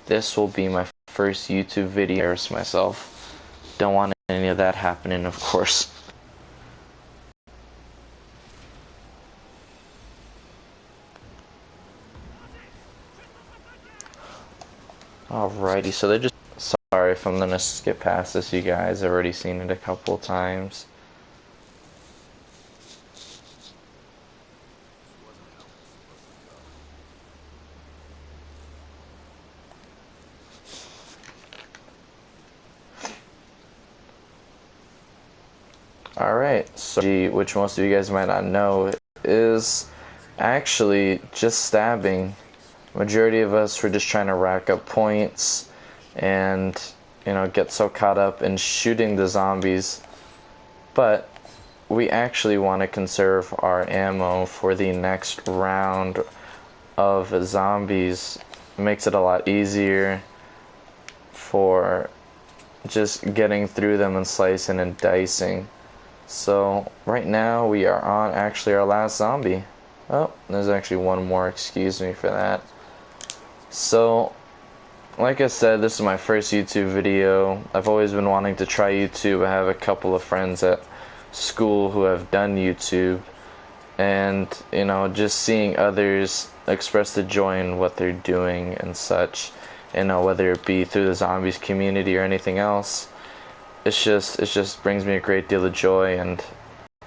this will be my first YouTube video. I embarrass myself. Don't want any of that happening, of course. Alrighty, so they're just... Sorry if I'm gonna skip past this, you guys. I've already seen it a couple times. Alright, so which most of you guys might not know is actually just stabbing. Majority of us were just trying to rack up points and, you know, get so caught up in shooting the zombies. But we actually want to conserve our ammo for the next round of zombies. It makes it a lot easier for just getting through them and slicing and dicing. So right now we are on actually our last zombie. Oh, there's actually one more, excuse me for that. So like I said, this is my first YouTube video. I've always been wanting to try YouTube. I have a couple of friends at school who have done YouTube, and you know, just seeing others express the joy in what they're doing and such, you know, whether it be through the zombies community or anything else, it just brings me a great deal of joy, and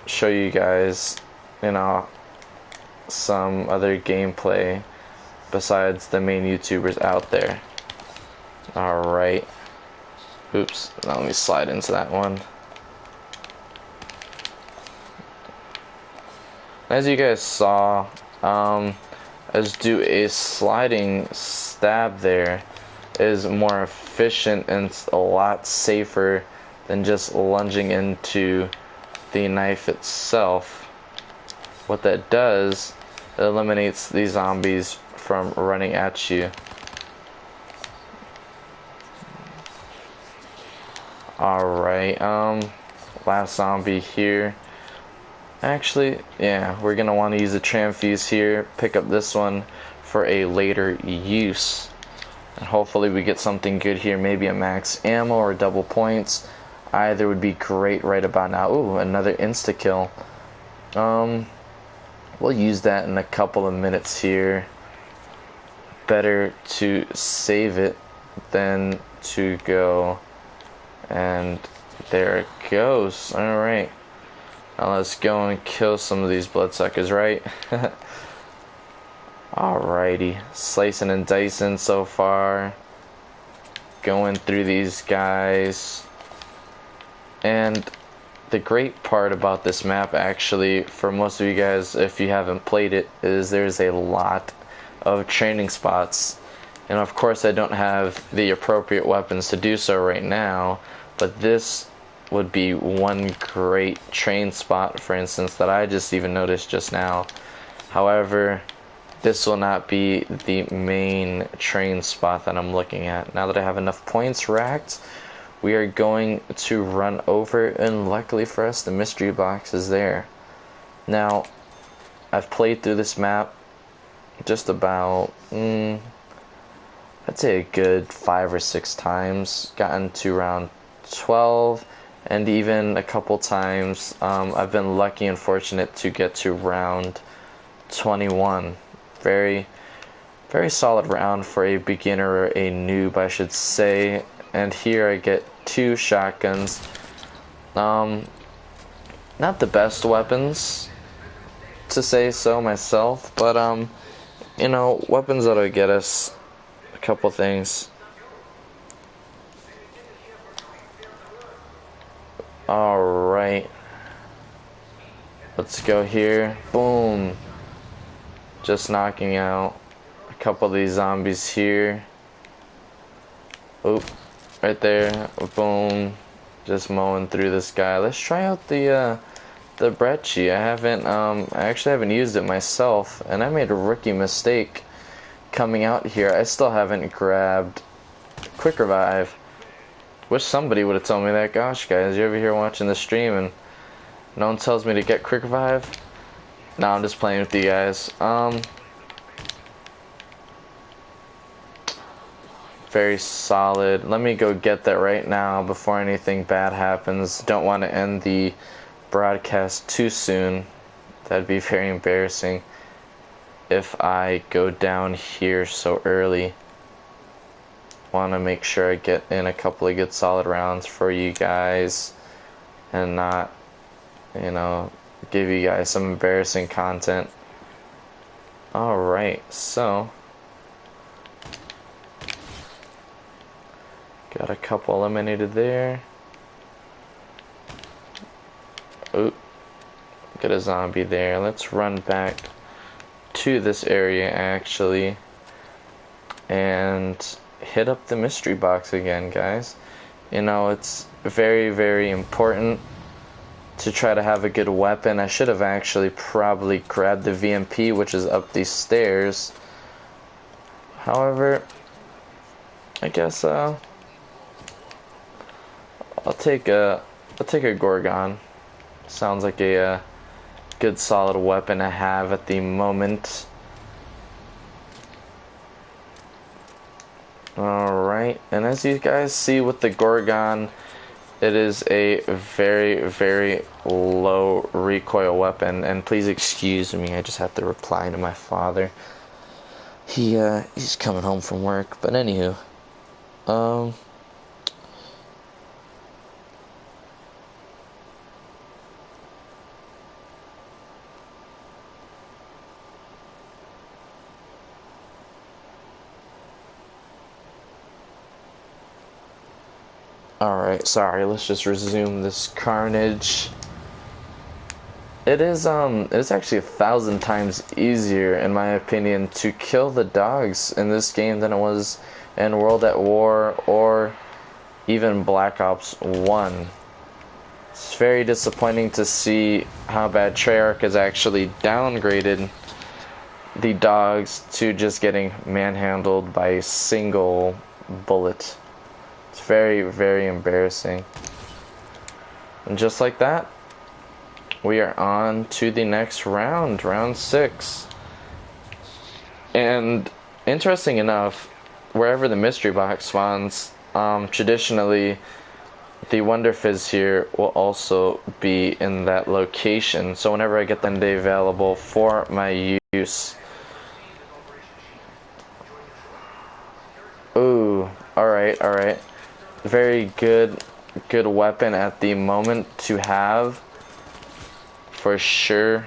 show you guys, you know, some other gameplay besides the main YouTubers out there. Alright. Oops, now let me slide into that one. As you guys saw, as do a sliding stab there is more efficient and it's a lot safer than just lunging into the knife itself. What that does, it eliminates these zombies from running at you. Alright, last zombie here. Actually, yeah, we're gonna want to use the tram fuse here, pick up this one for a later use. And hopefully we get something good here, maybe a max ammo or double points. Either would be great right about now. Ooh, another insta-kill. We'll use that in a couple of minutes here. Better to save it than to go. And there it goes. Alright. Now let's go and kill some of these bloodsuckers, right? Alrighty. Slicing and dicing so far. Going through these guys. And the great part about this map, actually, for most of you guys, if you haven't played it, is there's a lot of training spots. And of course I don't have the appropriate weapons to do so right now, but this would be one great train spot, for instance, that I just even noticed just now. However, this will not be the main train spot that I'm looking at. Now that I have enough points racked, we are going to run over, and luckily for us, the mystery box is there. Now, I've played through this map just about, I'd say a good 5 or 6 times, gotten to round 12, and even a couple times I've been lucky and fortunate to get to round 21. Very, very solid round for a beginner, or a noob I should say. And here I get 2 shotguns. Not the best weapons, to say so myself, but you know, weapons that'll get us a couple things. Alright, let's go here. Boom. Just knocking out a couple of these zombies here. Oop, right there. Boom. Just mowing through this guy. Let's try out the Brecci. I actually haven't used it myself, and I made a rookie mistake coming out here. I still haven't grabbed Quick Revive. Wish somebody would have told me that. Gosh, guys, you're over here watching the stream and no one tells me to get Quick Revive. No, I'm just playing with you guys. Very solid. Let me go get that right now before anything bad happens. Don't want to end the broadcast too soon. That'd be very embarrassing if I go down here so early. Want to make sure I get in a couple of good solid rounds for you guys and not, you know, give you guys some embarrassing content. Alright, so got a couple eliminated there. Oop, got a zombie there. Let's run back to this area actually and hit up the mystery box again, guys. You know, it's very, very important to try to have a good weapon. I should have actually probably grabbed the VMP, which is up these stairs. However, I guess I'll take a Gorgon. Sounds like a good solid weapon to have at the moment. Alright, and as you guys see with the Gorgon, it is a very, very low recoil weapon. And please excuse me, I just have to reply to my father. He's coming home from work. But anywho, alright, sorry, let's just resume this carnage. It's actually 1,000 times easier, in my opinion, to kill the dogs in this game than it was in World at War or even Black Ops 1. It's very disappointing to see how bad Treyarch has actually downgraded the dogs to just getting manhandled by a single bullet. It's very, very embarrassing. And just like that, we are on to the next round, round 6. And interesting enough, wherever the mystery box spawns, traditionally the Wonder Fizz here will also be in that location. So whenever I get them, they available for my use. Ooh, alright, alright. Very good weapon at the moment to have, for sure.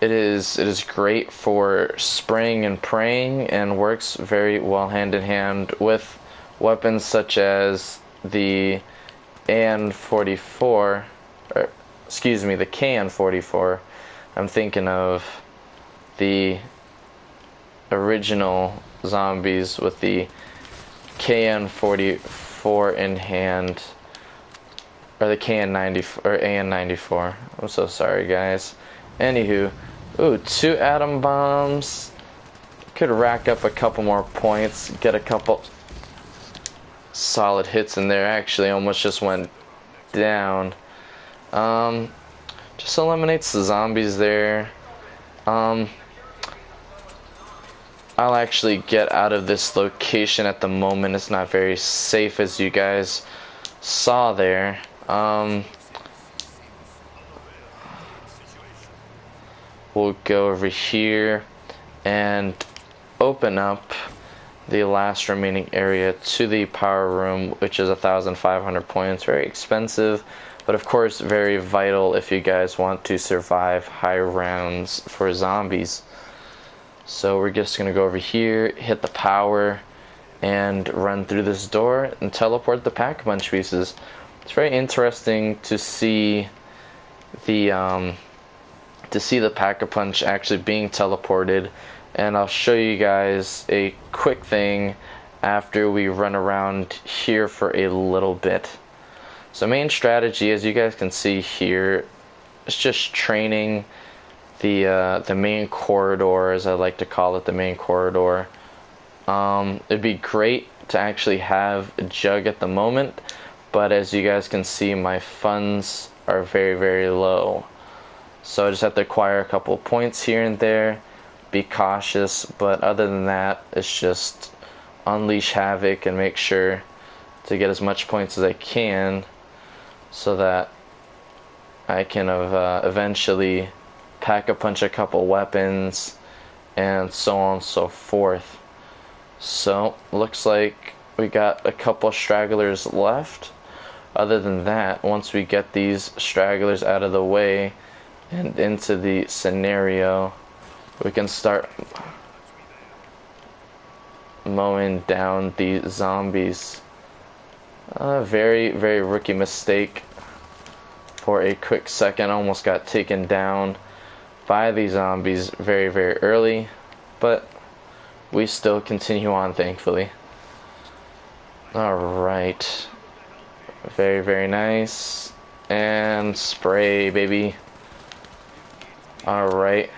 It is great for spraying and praying, and works very well hand in hand with weapons such as the AN-44, or excuse me, the KN-44. I'm thinking of the original zombies with the KN-44 in hand, or the KN-90 or AN-94. I'm so sorry, guys. Anywho, ooh, 2 atom bombs. Could rack up a couple more points, get a couple solid hits in there. Actually, almost just went down. Just eliminates the zombies there. I'll actually get out of this location at the moment. It's not very safe, as you guys saw there. We'll go over here and open up the last remaining area to the power room, which is 1,500 points. Very expensive, but of course very vital if you guys want to survive high rounds for zombies. So we're just going to go over here, hit the power, and run through this door and teleport the Pack-a-Punch pieces. It's very interesting to see the Pack-a-Punch actually being teleported, and I'll show you guys a quick thing after we run around here for a little bit. So main strategy, as you guys can see here, is just training the main corridor, as I like to call it, the main corridor. It'd be great to actually have a jug at the moment, but as you guys can see, my funds are very, very low. So I just have to acquire a couple points here and there, be cautious, but other than that, it's just unleash havoc and make sure to get as much points as I can so that I can eventually pack a punch a couple weapons and so on and so forth. So looks like we got a couple stragglers left. Other than that, once we get these stragglers out of the way and into the scenario, we can start mowing down the zombies. Very, very rookie mistake. For a quick second, almost got taken down by the zombies very, very early, but we still continue on, thankfully. Alright. Very, very nice. And spray, baby. Alright.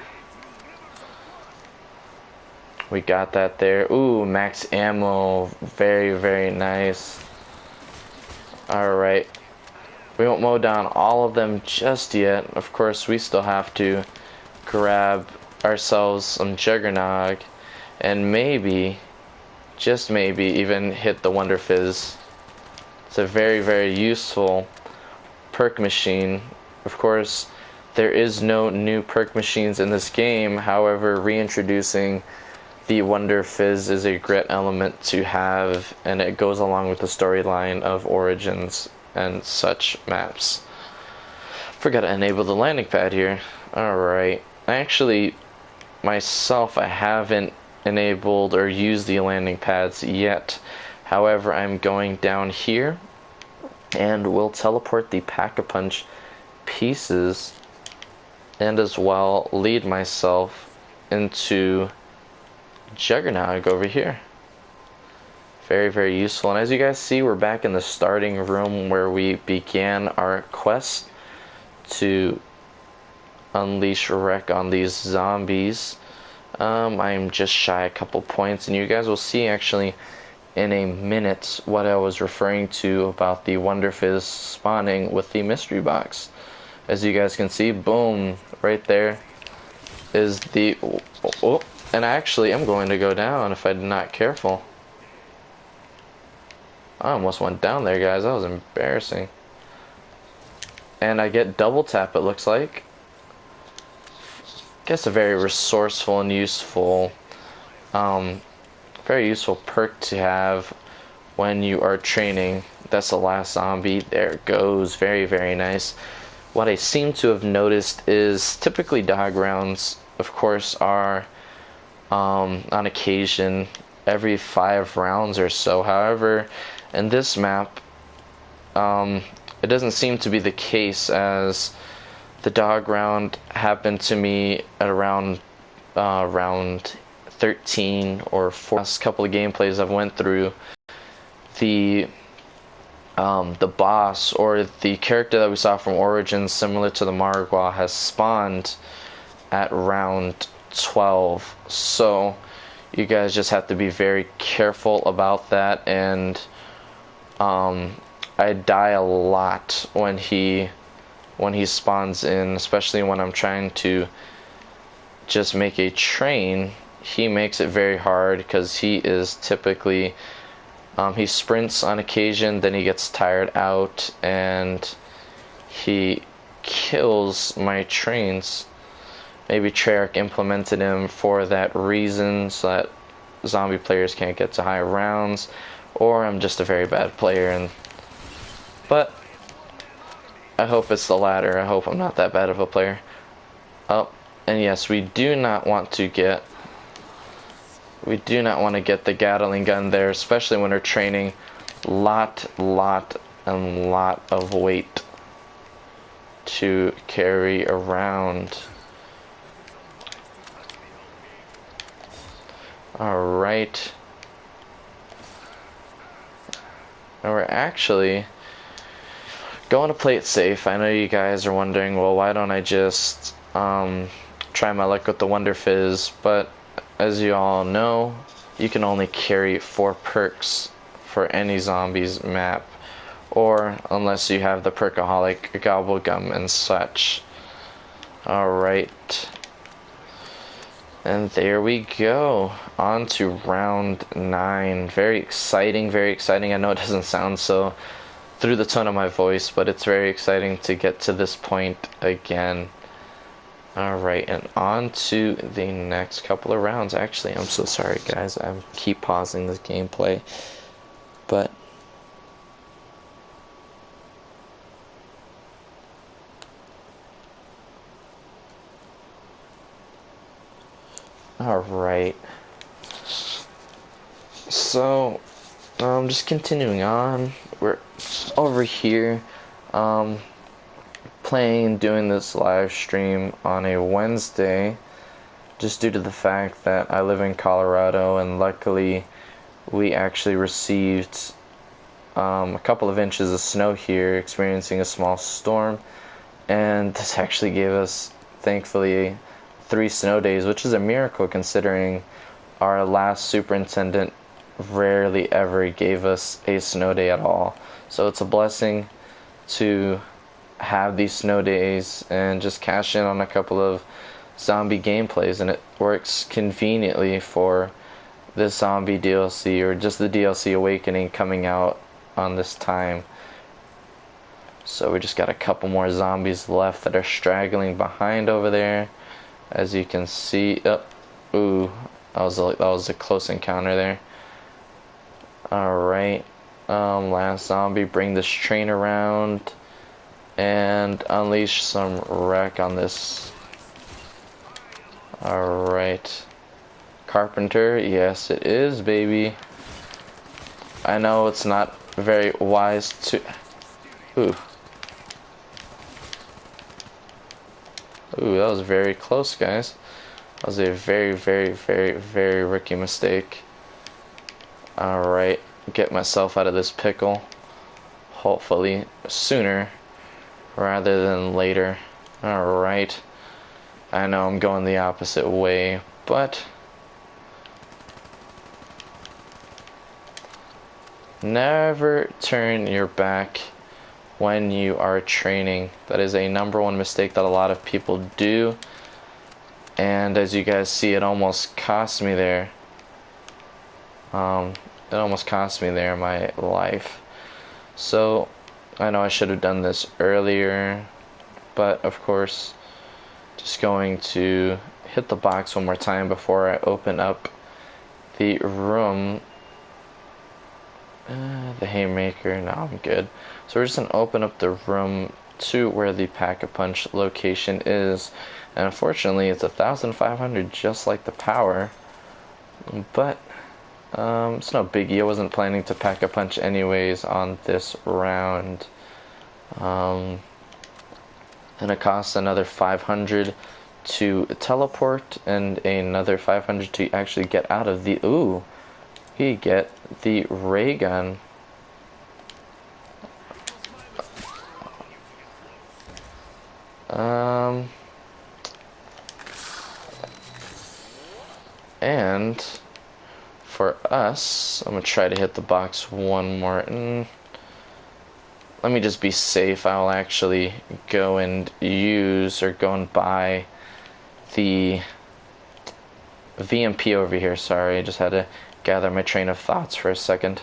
We got that there. Ooh, max ammo. Very, very nice. Alright. We won't mow down all of them just yet. Of course, we still have to grab ourselves some Juggernog and maybe, just maybe, even hit the Wonder Fizz. It's a very, very useful perk machine. Of course, there is no new perk machines in this game. However, reintroducing the Wonder Fizz is a great element to have, and it goes along with the storyline of Origins and such maps. Forgot to enable the landing pad here. Alright. Actually, myself, I haven't enabled or used the landing pads yet. However, I'm going down here and will teleport the Pack-a-Punch pieces and as well lead myself into Juggernog over here. Very, very useful. And as you guys see, we're back in the starting room where we began our quest to unleash wreck on these zombies. I'm just shy a couple points, and you guys will see actually in a minute what I was referring to about the Wonder Fizz spawning with the mystery box. As you guys can see, boom, right there is the... Oh, and actually I'm going to go down if I'm not careful. I almost went down there, guys. That was embarrassing. And I get double tap, it looks like. Guess a very resourceful and useful, very useful perk to have when you are training. That's the last zombie. There it goes. Very, very nice. What I seem to have noticed is typically dog rounds, of course, are on occasion every 5 rounds or so. However, in this map, it doesn't seem to be the case, as the dog round happened to me at around round 13 or 4. Last couple of gameplays I've went through, the boss or the character that we saw from Origins, similar to the Margwa, has spawned at round 12. So you guys just have to be very careful about that, and I die a lot when he spawns in, especially when I'm trying to just make a train. He makes it very hard because he is typically he sprints on occasion, then he gets tired out and he kills my trains. Maybe Treyarch implemented him for that reason, so that zombie players can't get to high rounds, or I'm just a very bad player. But I hope it's the latter. I hope I'm not that bad of a player. Oh, and yes, we do not want to get the Gatling gun there, especially when we're training. Lot of weight to carry around. Alright. And we're actually going to play it safe. I know you guys are wondering, well, why don't I just try my luck with the Wonder Fizz? But as you all know, you can only carry 4 perks for any zombies map, or unless you have the Perkaholic, Gobblegum, and such. Alright. And there we go. On to round 9. Very exciting, very exciting. I know it doesn't sound so through the tone of my voice, but it's very exciting to get to this point again. Alright, and on to the next couple of rounds. Actually, I'm so sorry, guys. I keep pausing this gameplay. But alright. So, just continuing on. We're over here, doing this live stream on a Wednesday, just due to the fact that I live in Colorado, and luckily we actually received a couple of inches of snow here, experiencing a small storm, and this actually gave us, thankfully, 3 snow days, which is a miracle considering our last superintendent rarely ever gave us a snow day at all. So it's a blessing to have these snow days and just cash in on a couple of zombie gameplays, and it works conveniently for this zombie DLC, or just the DLC Awakening coming out on this time. So we just got a couple more zombies left that are straggling behind over there, as you can see. Ooh, that was a close encounter there. Alright, last zombie, bring this train around and unleash some wreck on this. Alright, carpenter, yes it is, baby. I know it's not very wise to... Ooh, that was very close, guys. That was a very, very, very, very rookie mistake. Alright, get myself out of this pickle. Hopefully sooner rather than later. Alright. I know I'm going the opposite way, but never turn your back when you are training. That is a _1 mistake that a lot of people do. And as you guys see, it almost cost me there. It almost cost me there my life. So I know I should have done this earlier, but of course, just going to hit the box one more time before I open up the room. The haymaker, no, I'm good. So we're just gonna open up the room to where the Pack-a-Punch location is, and unfortunately it's 1,500 just like the power, but it's no biggie. I wasn't planning to Pack-a-Punch anyways on this round. And it costs another 500 to teleport and another 500 to actually get out of the... Ooh, you get the ray gun. And for us, I'm gonna try to hit the box one more. Let me just be safe. I'll actually go and go and buy the VMP over here. Sorry, I just had to gather my train of thoughts for a second.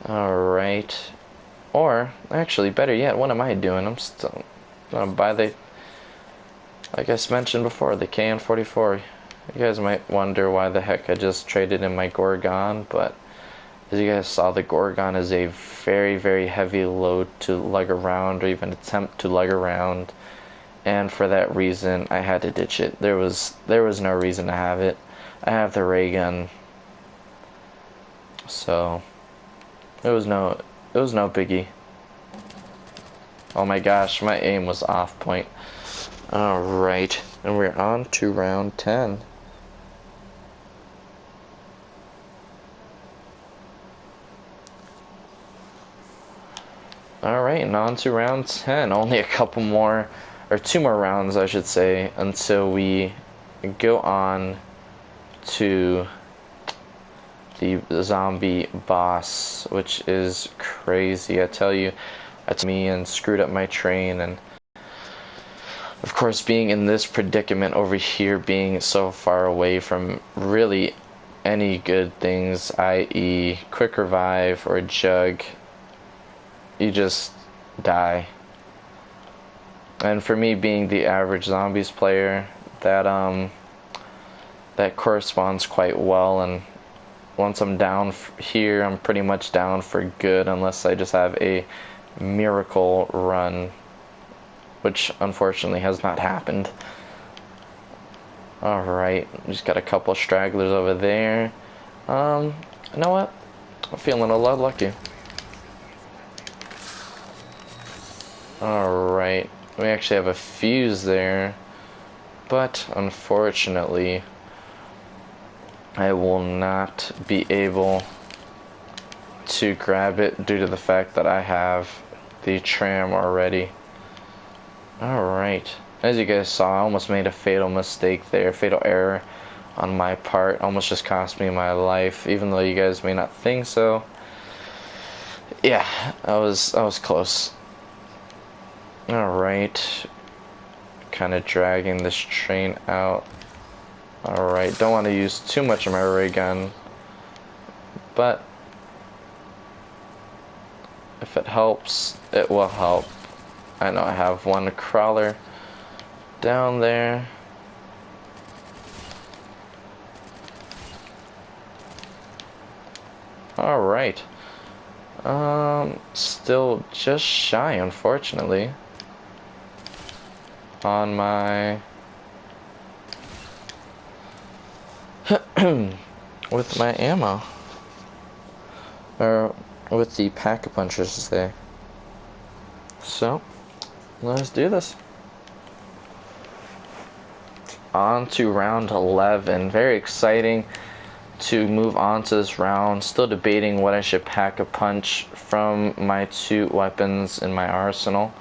Alright. Or, actually, better yet, what am I doing? I'm still gonna buy the, like I mentioned before, the KN-44. You guys might wonder why the heck I just traded in my Gorgon, but as you guys saw, the Gorgon is a very, very heavy load to lug around, or even attempt to lug around, and for that reason, I had to ditch it. There was no reason to have it. I have the ray gun, so it was no biggie. Oh my gosh, my aim was off point. Alright, and we're on to round 10. Alright, and on to round 10. Only a couple more, or 2 more rounds I should say, until we go on to the zombie boss, which is crazy. I tell you, that's me, and screwed up my train, and of course, being in this predicament over here, being so far away from really any good things, i.e. quick revive or jug, you just die. And for me, being the average zombies player, that corresponds quite well. And once I'm down here, I'm pretty much down for good, unless I just have a miracle run, which unfortunately has not happened. Alright, just got a couple stragglers over there. You know what? I'm feeling a lot lucky. Alright, we actually have a fuse there, but unfortunately I will not be able to grab it due to the fact that I have the tram already. Alright, as you guys saw, I almost made a fatal mistake there, fatal error on my part. Almost just cost me my life, even though you guys may not think so. Yeah, I was close. Alright, kind of dragging this train out. Alright, don't want to use too much of my ray gun, but if it helps, it will help. I know I have one crawler down there. Alright. Still just shy, unfortunately, on my with my ammo, or with the pack-a-punchers there. So let's do this. On to round 11. Very exciting to move on to this round. Still debating what I should pack-a-punch from my two weapons in my arsenal.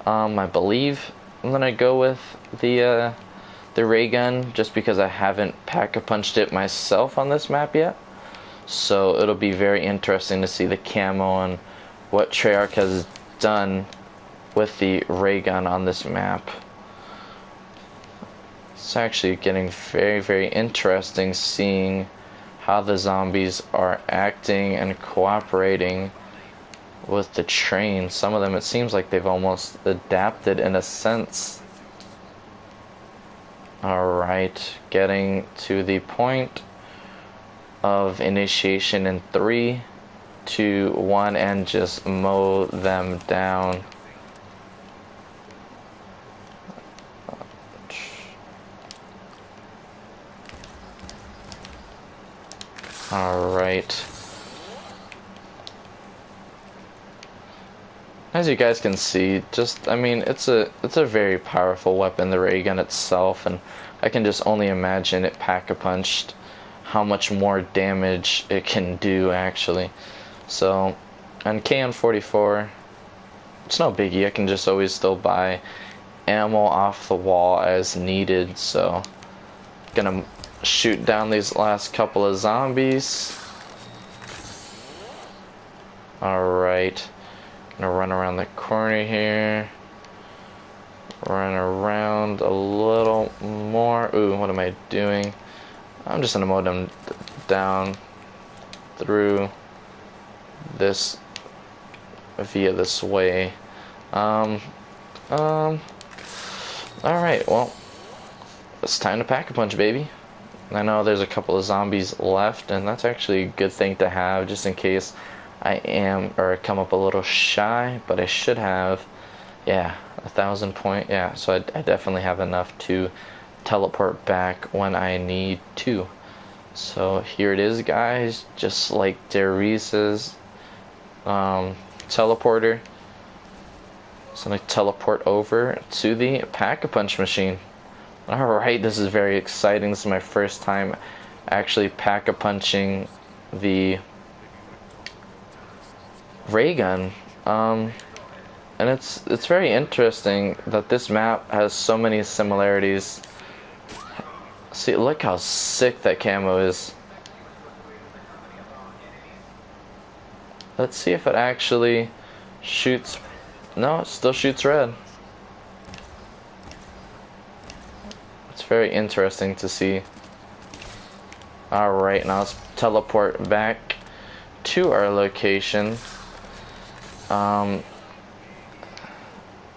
I believe I'm gonna go with the ray gun, just because I haven't pack-a-punched it myself on this map yet. So it'll be very interesting to see the camo and what Treyarch has done with the ray gun on this map. It's actually getting very, very interesting seeing how the zombies are acting and cooperating with the train. Some of them, it seems like they've almost adapted in a sense. Alright, getting to the point of initiation in 3, 2, 1, and just mow them down. Alright. As you guys can see, I mean, it's a very powerful weapon, the ray gun itself, and I can just only imagine it pack-a-punched how much more damage it can do, actually. So, on KN44, it's no biggie. I can just always still buy ammo off the wall as needed. So, gonna shoot down these last couple of zombies. Alright, gonna run around the corner here, run around a little more. Ooh, what am I doing? I'm just gonna mow them down through this via this way. Alright, well, it's time to pack-a-punch, baby. I know there's a couple of zombies left, and that's actually a good thing to have, just in case I come up a little shy, but I should have, yeah, 1,000 point, yeah, so I definitely have enough to teleport back when I need to. So here it is, guys, just like Darius's teleporter. So I'm gonna teleport over to the pack-a-punch machine. Alright, this is very exciting. This is my first time actually pack-a-punching the ray gun. And it's very interesting that this map has so many similarities. See, look how sick that camo is. Let's see if it actually shoots. No, it still shoots red. very interesting to see. Alright, now let's teleport back to our location.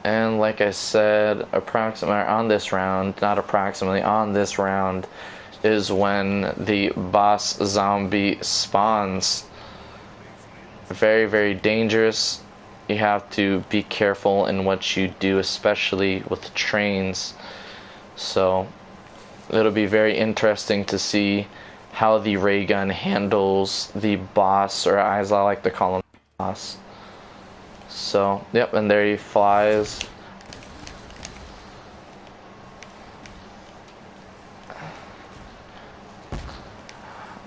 And like I said, on this round is when the boss zombie spawns. Very, very dangerous. You have to be careful in what you do, especially with trains. So it'll be very interesting to see how the ray gun handles the boss, or as I like to call him, boss. So, yep, and there he flies.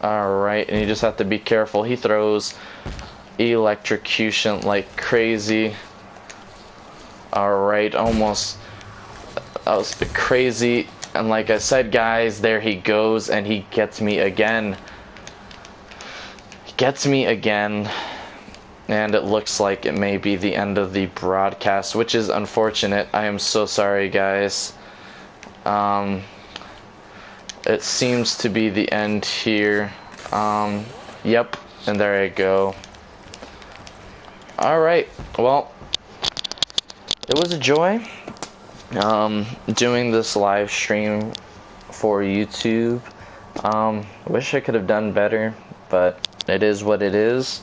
Alright, and you just have to be careful. He throws electrocution like crazy. Alright, almost. That was crazy. And like I said, guys, there he goes, and he gets me again. He gets me again. And it looks like it may be the end of the broadcast, which is unfortunate. I am so sorry, guys. It seems to be the end here. Yep, and there I go. Alright, well, it was a joy doing this live stream for YouTube. Wish I could have done better, but it is what it is.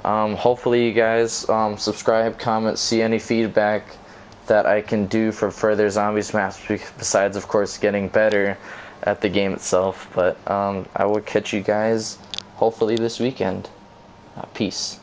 Hopefully you guys subscribe, comment, see any feedback that I can do for further Zombies maps, besides of course getting better at the game itself. But I will catch you guys hopefully this weekend. Peace.